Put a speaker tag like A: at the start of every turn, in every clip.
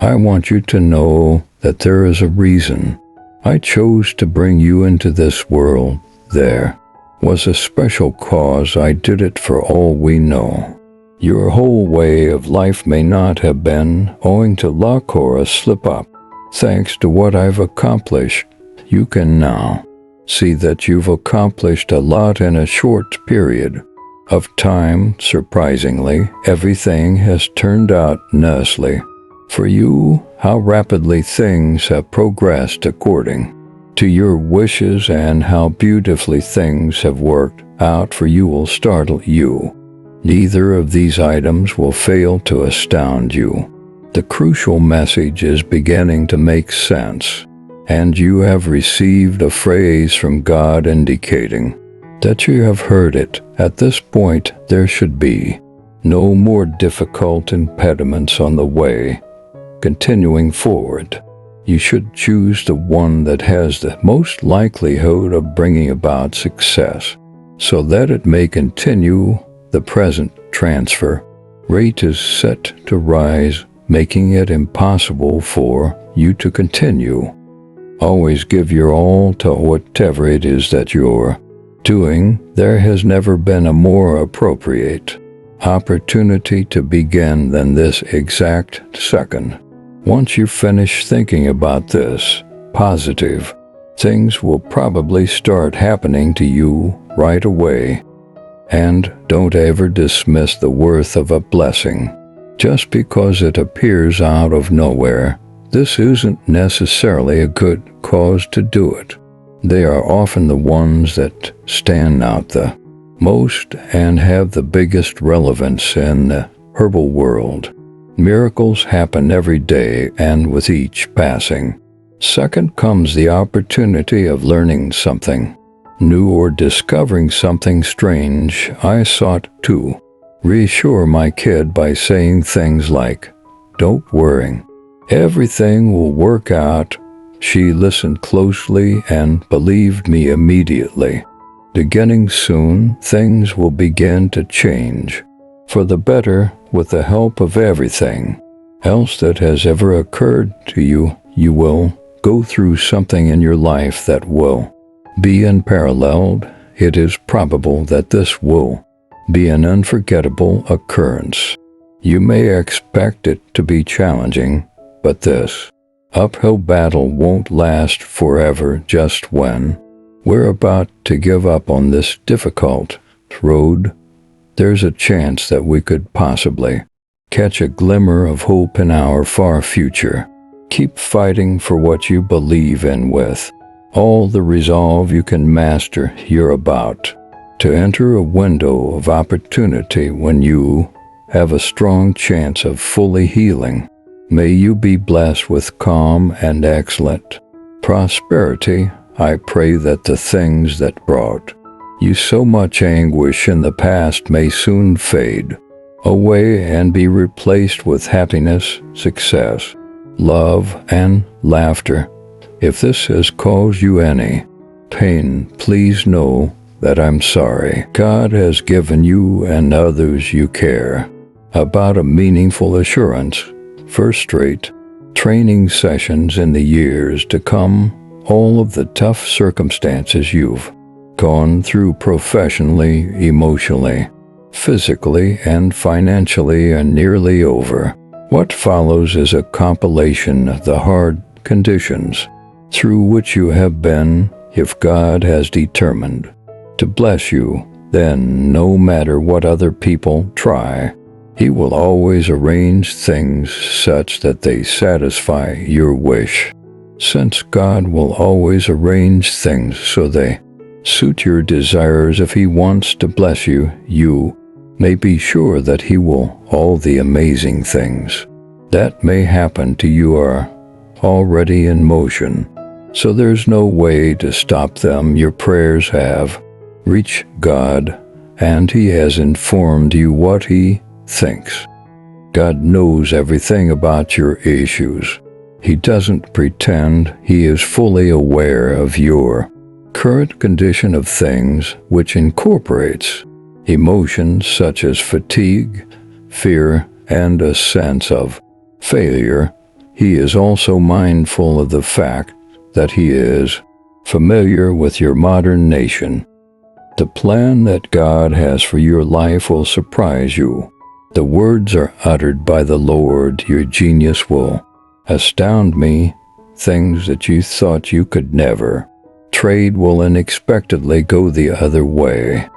A: I want you to know that there is a reason I chose to bring you into this world. There was a special cause. I did it for all we know. Your whole way of life may not have been owing to luck or a slip-up. Thanks to what I've accomplished, you can now see that you've accomplished a lot in a short period of time. Surprisingly, everything has turned out nicely for you. How rapidly things have progressed according to your wishes and how beautifully things have worked out for you will startle you. Neither of these items will fail to astound you. The crucial message is beginning to make sense, and you have received a phrase from God indicating that you have heard it. At this point, there should be no more difficult impediments on the way. Continuing forward, you should choose the one that has the most likelihood of bringing about success, so that it may continue. The present transfer rate is set to rise, making it impossible for you to continue. Always give your all to whatever it is that you're doing. There has never been a more appropriate opportunity to begin than this exact second. Once you finish thinking about this, positive things will probably start happening to you right away. And don't ever dismiss the worth of a blessing just because it appears out of nowhere. This isn't necessarily a good cause to do it. They are often the ones that stand out the most and have the biggest relevance in the herbal world. Miracles happen every day, and with each passing second comes the opportunity of learning something new or discovering something strange. I sought to reassure my kid by saying things like, "Don't worry, everything will work out." She listened closely and believed me immediately. Beginning soon, things will begin to change for the better with the help of everything else that has ever occurred to you. You will go through something in your life that will be unparalleled. It is probable that this will be an unforgettable occurrence. You may expect it to be challenging, but this uphill battle won't last forever. Just when we're about to give up on this difficult road, there's a chance that we could possibly catch a glimmer of hope in our far future. Keep fighting for what you believe in with all the resolve you can master. You're about to enter a window of opportunity when you have a strong chance of fully healing. May you be blessed with calm and excellent prosperity. I pray that the things that brought you so much anguish in the past may soon fade away and be replaced with happiness, success, love, and laughter. If this has caused you any pain, please know that I'm sorry. God has given you and others you care about a meaningful assurance. First-rate training sessions in the years to come. All of the tough circumstances you've gone through professionally, emotionally, physically, and financially are nearly over. What follows is a compilation of the hard conditions through which you have been. If God has determined to bless you, then no matter what other people try, He will always arrange things such that they satisfy your wish. Since God will always arrange things so they suit your desires, if He wants to bless you, you may be sure that He will. All the amazing things that may happen to you are already in motion, so there's no way to stop them. Your prayers have reached God, and He has informed you what He thinks. God knows everything about your issues. He doesn't pretend. He is fully aware of your current condition of things, which incorporates emotions such as fatigue, fear, and a sense of failure. He is also mindful of the fact that He is familiar with your modern nation. The plan that God has for your life will surprise you. The words are uttered by the Lord. Your genius will astound me. Things that you thought you could never trade will unexpectedly go the other way.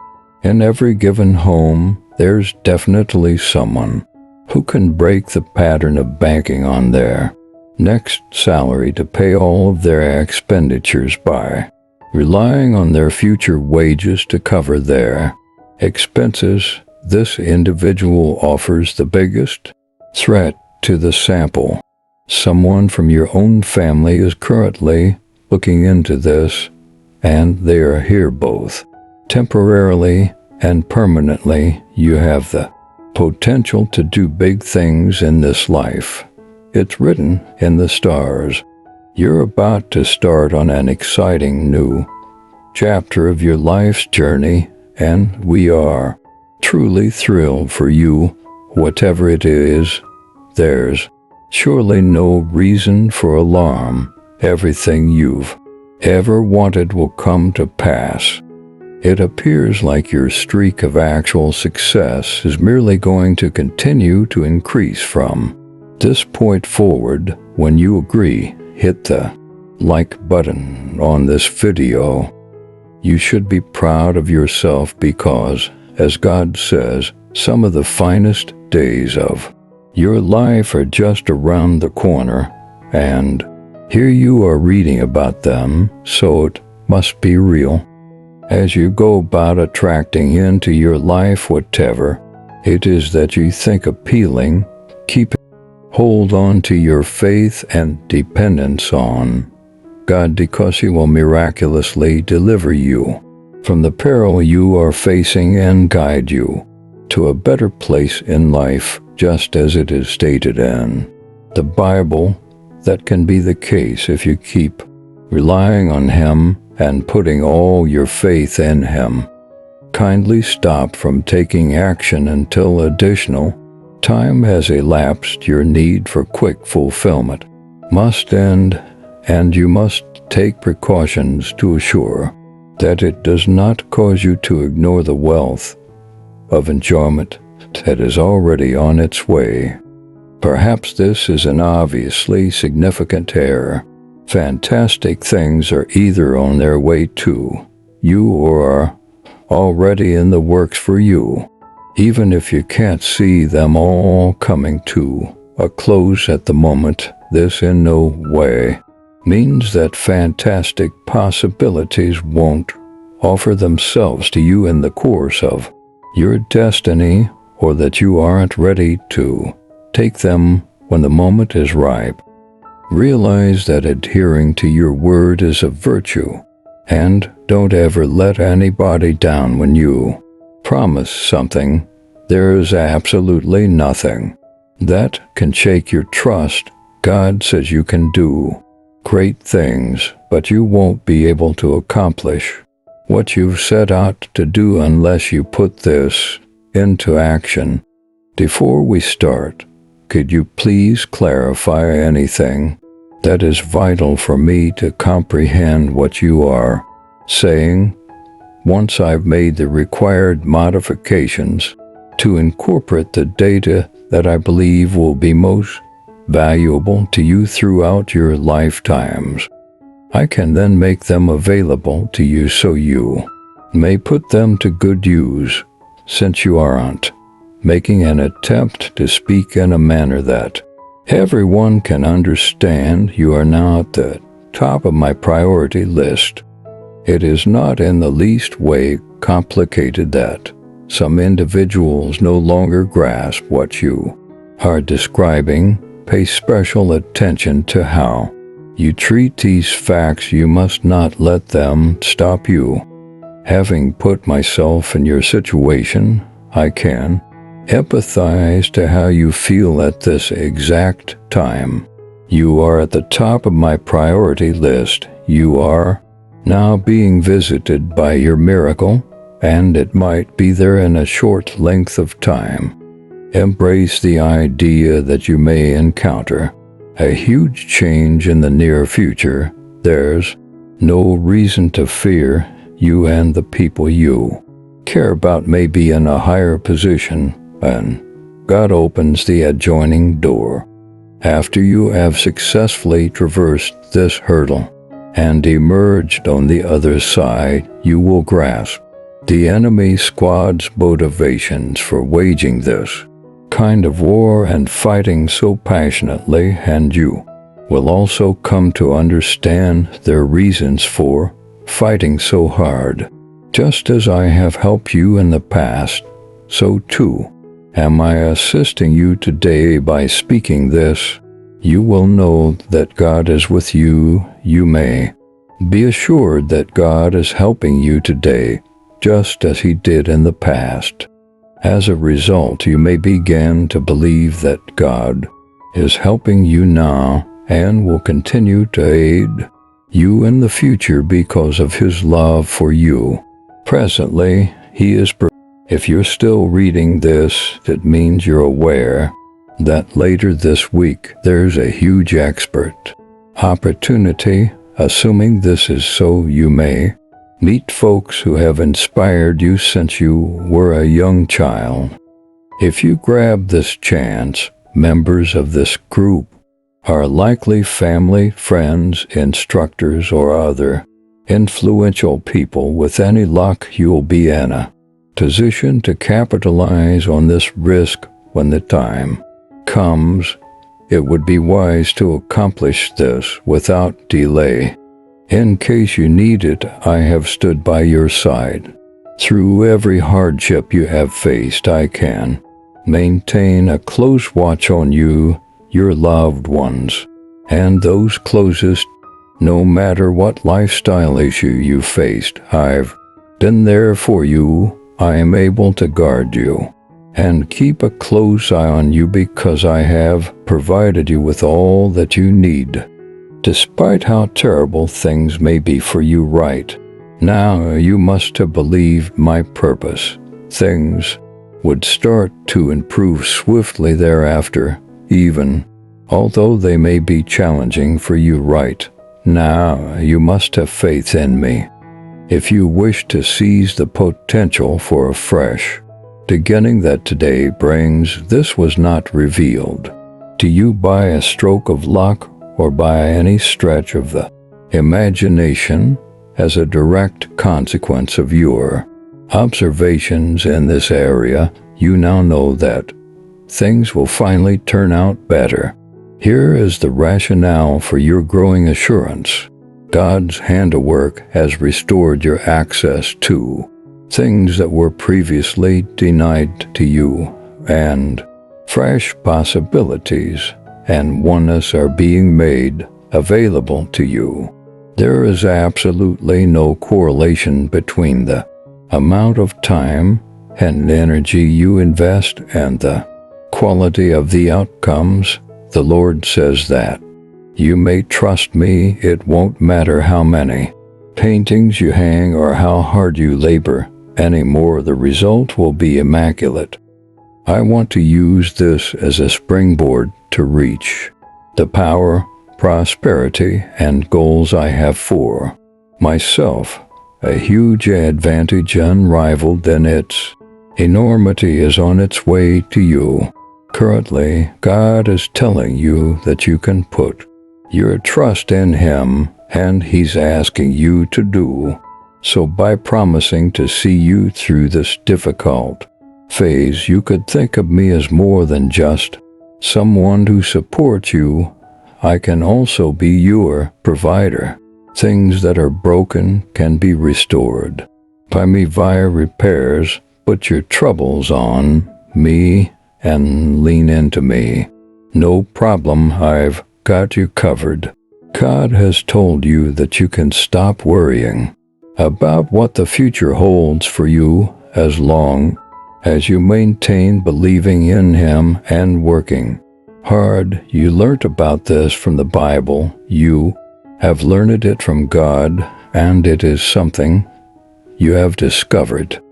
A: In every given home, there's definitely someone who can break the pattern of banking on their next salary to pay all of their expenditures by relying on their future wages to cover their expenses. This individual offers the biggest threat to the sample. Someone from your own family is currently looking into this, and they are here both temporarily and permanently. You have the potential to do big things in this life. It's written in the stars. You're about to start on an exciting new chapter of your life's journey, and we are truly thrilled for you. Whatever it is, there's surely no reason for alarm. Everything you've ever wanted will come to pass. It appears like your streak of actual success is merely going to continue to increase from this point forward. When you agree, hit the like button on this video. You should be proud of yourself because, as God says, some of the finest days of your life are just around the corner, and here you are reading about them, so it must be real. As you go about attracting into your life whatever it is that you think appealing, hold on to your faith and dependence on God, because He will miraculously deliver you from the peril you are facing and guide you to a better place in life, just as it is stated in the Bible. That can be the case if you keep relying on Him and putting all your faith in Him. Kindly stop from taking action until additional time has elapsed. Your need for quick fulfillment must end, and you must take precautions to assure that it does not cause you to ignore the wealth of enjoyment that is already on its way. Perhaps this is an obviously significant error. Fantastic things are either on their way to you or are already in the works for you. Even if you can't see them all coming to a close at the moment, this in no way means that fantastic possibilities won't offer themselves to you in the course of your destiny, or that you aren't ready to take them when the moment is ripe. Realize that adhering to your word is a virtue, and don't ever let anybody down when you promise something. There is absolutely nothing that can shake your trust. God says you can do great things, but you won't be able to accomplish what you've set out to do unless you put this into action. Before we start, could you please clarify anything that is vital for me to comprehend what you are saying? Once I've made the required modifications to incorporate the data that I believe will be most valuable to you throughout your lifetimes, I can then make them available to you so you may put them to good use. Since you aren't making an attempt to speak in a manner that everyone can understand, you are now at the top of my priority list. It is not in the least way complicated that some individuals no longer grasp what you are describing. Pay special attention to how you treat these facts. You must not let them stop you. Having put myself in your situation, I can empathize to how you feel at this exact time. You are at the top of my priority list. You are now being visited by your miracle, and it might be there in a short length of time. Embrace the idea that you may encounter a huge change in the near future. There's no reason to fear. You and the people you care about may be in a higher position, and God opens the adjoining door. After you have successfully traversed this hurdle and emerged on the other side, you will grasp the enemy squad's motivations for waging this kind of war and fighting so passionately, and you will also come to understand their reasons for fighting so hard. Just as I have helped you in the past, so too am I assisting you today by speaking this. You will know that God is with you. You may be assured that God is helping you today, just as He did in the past. As a result, you may begin to believe that God is helping you now and will continue to aid you in the future because of His love for you. Presently, He is. If you're still reading this, it means you're aware that later this week there's a huge expert opportunity. Assuming this is so, you may meet folks who have inspired you since you were a young child. If you grab this chance, members of this group are likely family, friends, instructors, or other influential people. With any luck, you'll be in a position to capitalize on this risk when the time comes. It would be wise to accomplish this without delay. In case you need it, I have stood by your side. Through every hardship you have faced, I can maintain a close watch on you, your loved ones, and those closest. No matter what lifestyle issue you faced, I've been there for you. I am able to guard you and keep a close eye on you because I have provided you with all that you need. Despite how terrible things may be for you right now, you must have believed my purpose. Things would start to improve swiftly thereafter, even although they may be challenging for you right now. You must have faith in me. If you wish to seize the potential for a fresh beginning that today brings, this was not revealed to you by a stroke of luck or by any stretch of the imagination. As a direct consequence of your observations in this area, you now know that things will finally turn out better. Here is the rationale for your growing assurance. God's handiwork has restored your access to things that were previously denied to you, and fresh possibilities and oneness are being made available to you. There is absolutely no correlation between the amount of time and energy you invest and the quality of the outcomes. The Lord says that you may trust me. It won't matter how many paintings you hang or how hard you labor anymore. The result will be immaculate. I want to use this as a springboard to reach the power, prosperity, and goals I have for myself. A huge advantage unrivaled in its enormity is on its way to you. Currently, God is telling you that you can put your trust in Him, and He's asking you to do so by promising to see you through this difficult phase. You could think of me as more than just someone who supports you. I can also be your provider. Things that are broken can be restored by me via repairs. Put your troubles on me and lean into me. No problem, I've got you covered. God has told you that you can stop worrying about what the future holds for you as long as you maintain believing in Him and working hard. You learnt about this from the Bible. You have learned it from God, and it is something you have discovered.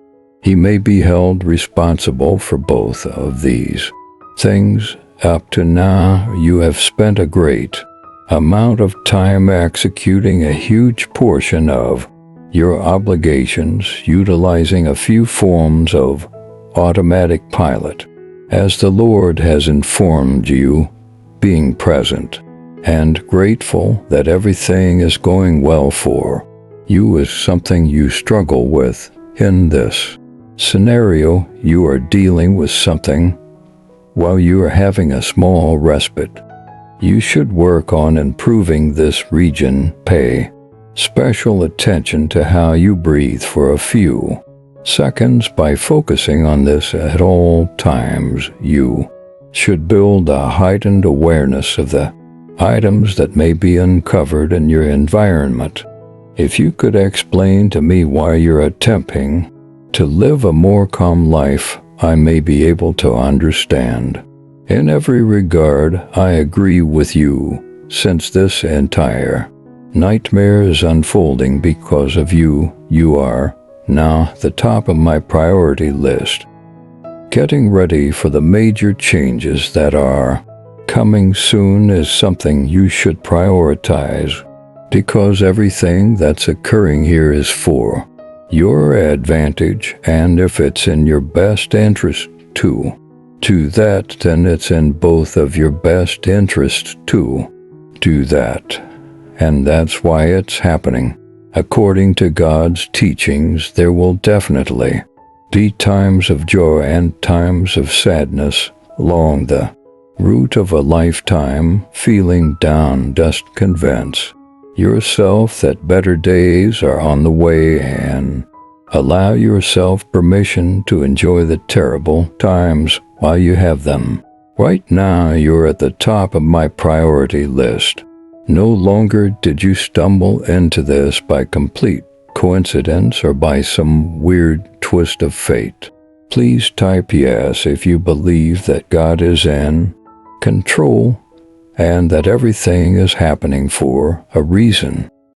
A: He may be held responsible for both of these things Up to now, you have spent a great amount of time executing a huge portion of your obligations, utilizing a few forms of automatic pilot. As the Lord has informed you, being present and grateful that everything is going well for you is something you struggle with. In this scenario, you are dealing with something while you are having a small respite. You should work on improving this region. Pay special attention to how you breathe for a few seconds. By focusing on this at all times, you should build a heightened awareness of the items that may be uncovered in your environment. If you could explain to me why you're attempting to live a more calm life, I may be able to understand. In every regard, I agree with you, since this entire nightmare is unfolding because of you. You are now the top of my priority list. Getting ready for the major changes that are coming soon is something you should prioritize, because everything that's occurring here is for your advantage, and if it's in your best interest to do that, then it's in both of your best interests to do that. And that's why it's happening. According to God's teachings, there will definitely be times of joy and times of sadness along the route of a lifetime. Feeling down, just convince yourself that better days are on the way and allow yourself permission to enjoy the terrible times while you have them. Right now, you're at the top of my priority list. No longer did you stumble into this by complete coincidence or by some weird twist of fate. Please type yes if you believe that God is in control and that everything is happening for a reason.